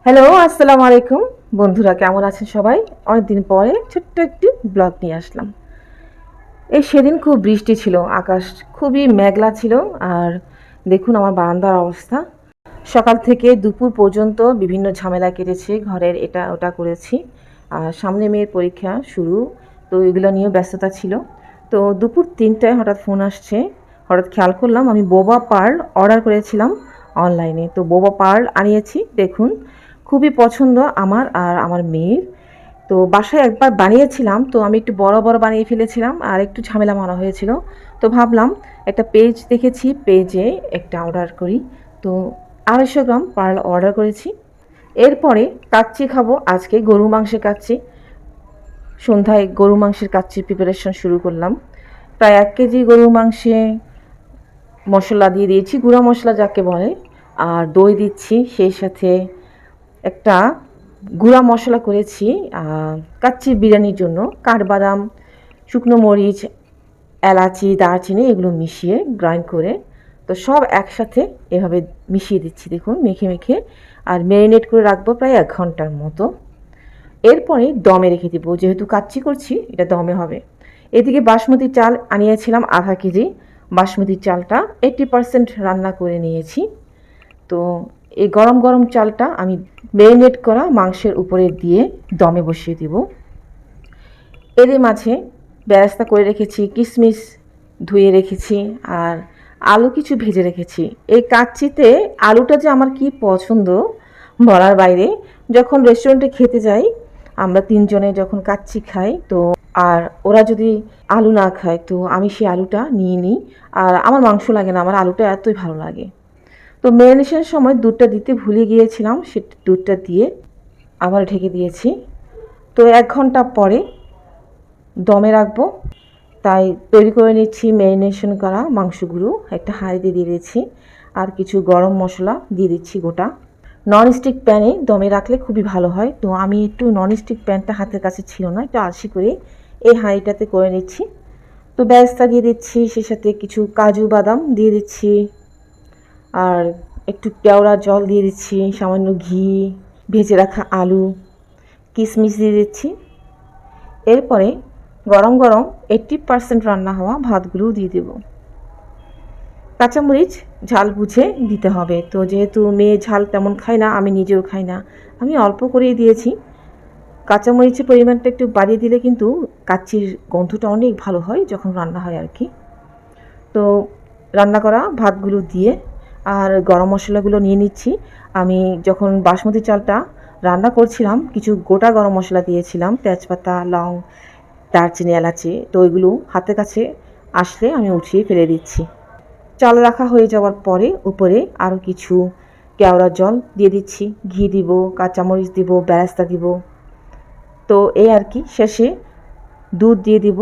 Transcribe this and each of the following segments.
Hello, আসসালামু আলাইকুম। বন্ধুরা কেমন আছেন সবাই? অনেকদিন পরে ছোট্ট একটি ব্লগ নিয়ে আসলাম। এই সেদিন খুব বৃষ্টি ছিল, আকাশ খুবই মেঘলা ছিল। আর দেখুন আমার বারান্দার অবস্থা। সকাল থেকে দুপুর পর্যন্ত বিভিন্ন ঝামেলা কেটেছে, ঘরের এটা ওটা করেছি। আর সামনে মেয়ের পরীক্ষা শুরু, তো এগুলো নিয়েও ব্যস্ততা ছিল। তো দুপুর ৩টায় হঠাৎ ফোন আসছে। হঠাৎ খেয়াল করলাম আমি বোবা পার্ল অর্ডার করেছিলাম অনলাইনে। তো বোবা পার্ল আনিয়েছি, দেখুন খুবই পছন্দ আমার আর আমার মেয়ের। তো বাসায় একবার বানিয়েছিলাম, তো আমি একটু বড় বড় বানিয়ে ফেলেছিলাম আর একটু ঝামেলা মনে হয়েছিল। তো ভাবলাম একটা পেজ দেখেছি, পেজে একটা অর্ডার করি। তো ২৫০ গ্রাম পার্ল অর্ডার করেছি। এরপরে কাচ্চি খাবো, আজকে গরু মাংসের কাচ্চি। সন্ধ্যায় গরু মাংসের কাচ্চির প্রিপারেশন শুরু করলাম। প্রায় ১ কেজি গরুর মাংসে মশলা দিয়ে দিয়েছি, গুঁড়া মশলা যাকে বলে। আর দই দিচ্ছি, সেই সাথে একটা গুঁড়া মশলা করেছি কাচ্চি বিরিয়ানির জন্য। কাঠবাদাম, শুকনো মরিচ, এলাচি, দারচিনি এগুলো মিশিয়ে গ্রাইন্ড করে, তো সব একসাথে এভাবে মিশিয়ে দিচ্ছি, দেখুন মেখে মেখে। আর ম্যারিনেট করে রাখবো প্রায় ১ ঘন্টার মতো। এরপরে দমে রেখে দিব, যেহেতু কাচ্চি করছি এটা দমে হবে। এদিকে বাসমতি চাল আনিয়েছিলাম ½ কেজি। বাসমতি চালটা 80% রান্না করে নিয়েছি। তো এই গরম গরম চালটা আমি ম্যারিনেট করা মাংসের উপরে দিয়ে দমে বসিয়ে দিব। এরই মাঝে বেরেস্তা করে রেখেছি, কিশমিশ ধুয়ে রেখেছি, আর আলু কিছু ভেজে রেখেছি। এই কাচ্চিতে আলুটা যে আমার কি পছন্দ বলার বাইরে। যখন রেস্টুরেন্টে খেতে যাই, আমরা ৩ জনে যখন কাচ্চি খাই, তো আর ওরা যদি আলু না খায়, তো আমি সেই আলুটা নিয়ে নিই। আর আমার মাংস লাগে না, আমার আলুটা এতই ভালো লাগে। তো ম্যারিনেশনের সময় দুধটা দিতে ভুলে গিয়েছিলাম, সে দুধটা দিয়ে আবার ঢেকে দিয়েছি। তো ১ ঘন্টা পরে দমে রাখবো, তাই তৈরি করে নিচ্ছি ম্যারিনেশন করা মাংসগুলো। একটা হাঁড়িতে দিয়ে দিচ্ছি, আর কিছু গরম মশলা দিয়ে দিচ্ছি গোটা। ননস্টিক প্যানে দমে রাখলে খুবই ভালো হয়। তো আমি একটু ননস্টিক প্যানটা হাতের কাছে ছিল না, একটু আলসি করে এই হাঁড়িটাতে করে নিচ্ছি। তো বেরেস্তা দিয়ে দিচ্ছি, সে সাথে কিছু কাজু বাদাম দিয়ে দিচ্ছি, আর একটু কেওড়া জল দিয়ে দিচ্ছি, সামান্য ঘি, ভেজে রাখা আলু, কিশমিশ দিয়ে দিচ্ছি। এরপরে গরম গরম 80% রান্না হওয়া ভাতগুলোও দিয়ে দেব। কাঁচামরিচ ঝাল বুঝে দিতে হবে। তো যেহেতু মেয়ে ঝাল তেমন খায় না, আমি নিজেও খাই না, আমি অল্প করেই দিয়েছি। কাঁচামরিচের পরিমাণটা একটু বাড়িয়ে দিলে কিন্তু কাচ্চির গন্ধটা অনেক ভালো হয় যখন রান্না হয় আর কি। তো রান্না করা ভাতগুলো দিয়ে আর গরম মশলাগুলো নিয়ে নিচ্ছি। আমি যখন বাসমতি চালটা রান্না করছিলাম, কিছু গোটা গরম মশলা দিয়েছিলাম, তেজপাতা, লং, দারচিনি, এলাচি। তো ওইগুলো হাতের কাছে আসলে আমি উঠিয়ে ফেলে দিচ্ছি। চাল রাখা হয়ে যাওয়ার পরে উপরে আরও কিছু কেওড়া জল দিয়ে দিচ্ছি, ঘি দিব, কাঁচামরিচ দিব, বেরেস্তা দিব। তো এই আর কি, শেষে দুধ দিয়ে দিব।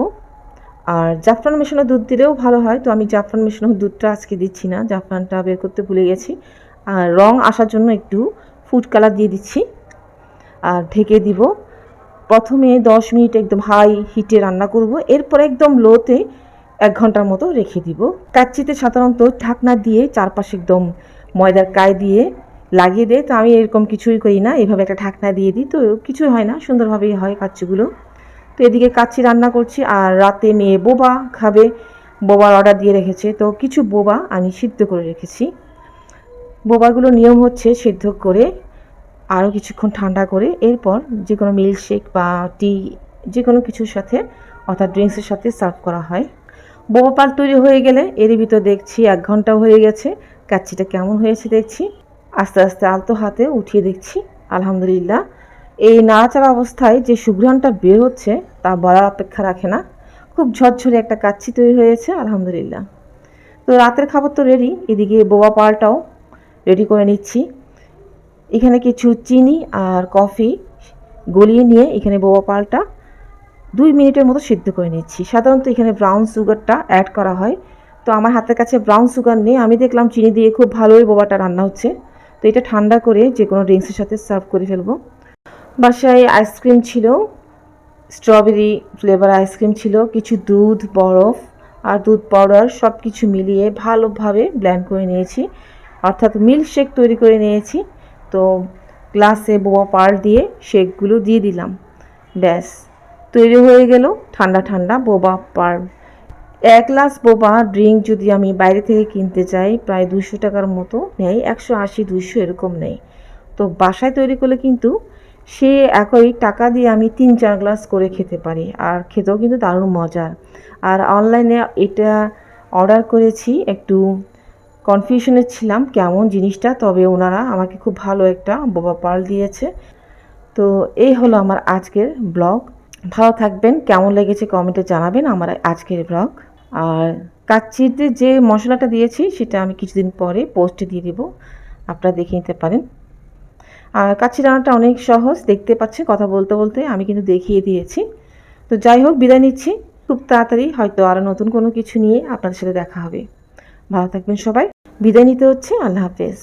আর জাফরান মেশানো দুধ দিলেও ভালো হয়, তো আমি জাফরান মেশানো দুধটা আজকে দিচ্ছি না, জাফরানটা বের করতে ভুলে গেছি। আর রং আসার জন্য একটু ফুড কালার দিয়ে দিচ্ছি, আর ঢেকে দিব। প্রথমে ১০ মিনিট একদম হাই হিটে রান্না করব, এরপর একদম লোতে ১ ঘন্টার মতো রেখে দিব। কাচ্চিতে সাধারণত ঢাকনা দিয়ে চারপাশে একদম ময়দার কাই দিয়ে লাগিয়ে দেয়, তো আমি এরকম কিছুই করি না, এভাবে একটা ঢাকনা দিয়ে দিই, তো কিছুই হয় না, সুন্দরভাবেই হয় কাচ্চিগুলো। তো এদিকে কাচ্চি রান্না করছি, আর রাতে মেয়ে বোবা খাবে, বোবার অর্ডার দিয়ে রেখেছে। তো কিছু বোবা আমি সিদ্ধ করে রেখেছি। বোবাগুলো নিয়ম হচ্ছে সিদ্ধ করে আরও কিছুক্ষণ ঠান্ডা করে এরপর যে কোনো মিল্কশেক বা টি, যে কোনো কিছুর সাথে অর্থাৎ ড্রিঙ্কসের সাথে সার্ভ করা হয়। বোবা পাল তৈরি হয়ে গেলে এরই ভিতর দেখছি ১ ঘন্টা হয়ে গেছে। কাচ্চিটা কেমন হয়েছে দেখছি, আস্তে আস্তে আলতো হাতে উঠিয়ে দেখছি, আলহামদুলিল্লাহ। এই নাড়াচাড়া অবস্থায় যে সুঘ্রাণটা বের হচ্ছে তা বলার অপেক্ষা রাখে না। খুব ঝরঝরে একটা কাচ্চি তৈরি হয়েছে, আলহামদুলিল্লাহ। তো রাতের খাবার তো রেডি, এদিকে বোবা পালটাও রেডি করে নিচ্ছি। এখানে কিছু চিনি আর কফি গলিয়ে নিয়ে এখানে বোবা পালটা ২ মিনিটের মতো সিদ্ধ করে নিচ্ছি। সাধারণত এখানে ব্রাউন সুগারটা অ্যাড করা হয়, তো আমার হাতের কাছে ব্রাউন সুগার নেই, আমি দেখলাম চিনি দিয়ে খুব ভালোই বোবাটা রান্না হচ্ছে। তো এটা ঠান্ডা করে যে কোনো ড্রিঙ্কসের সাথে সার্ভ করে ফেলবো। বাসায় আইসক্রিম ছিল, স্ট্রবেরি ফ্লেভার আইসক্রিম ছিল, কিছু দুধ, বরফ আর দুধ পাউডার সব কিছু মিলিয়ে ভালোভাবে ব্লেন্ড করে নিয়েছি, অর্থাৎ মিল্কশেক তৈরি করে নিয়েছি। তো গ্লাসে বোবা পার্ল দিয়ে শেকগুলো দিয়ে দিলাম। ব্যাস তৈরি হয়ে গেল ঠান্ডা ঠান্ডা বোবা পার্ল। 1 গ্লাস বোবা ড্রিঙ্ক যদি আমি বাইরে থেকে কিনতে চাই প্রায় 200 টাকার মতো নেয়, 180-200 এরকম নেয়। তো বাসায় তৈরি করলে কিন্তু সে একই টাকা দিয়ে আমি 3-4 গ্লাস করে খেতে পারি, আর খেতেও কিন্তু দারুণ মজার। আর অনলাইনে এটা অর্ডার করেছি, একটু কনফিউশনে ছিলাম কেমন জিনিসটা, তবে ওনারা আমাকে খুব ভালো একটা বোবা পার্ল দিয়েছে। তো এই হলো আমার আজকের ব্লগ। ভালো থাকবেন, কেমন লেগেছে কমেন্টে জানাবেন আমার আজকের ব্লগ। আর কাচ্চিতে যে মশলাটা দিয়েছি সেটা আমি কিছুদিন পরে পোস্টে দিয়ে দিব, আপনারা দেখে নিতে পারেন। আর কাচ্চি রান্নাটা অনেক সহজ, দেখতে পাচ্ছেন কথা বলতে বলতে আমি কিন্তু দেখিয়ে দিয়েছি। তো যাই হোক, বিদায় নিচ্ছি। খুব তাড়াতাড়ি হয়তো আরও নতুন কোনো কিছু নিয়ে আপনাদের সাথে দেখা হবে। ভালো থাকবেন সবাই, বিদায় নিতে হচ্ছে। আল্লাহ হাফেজ।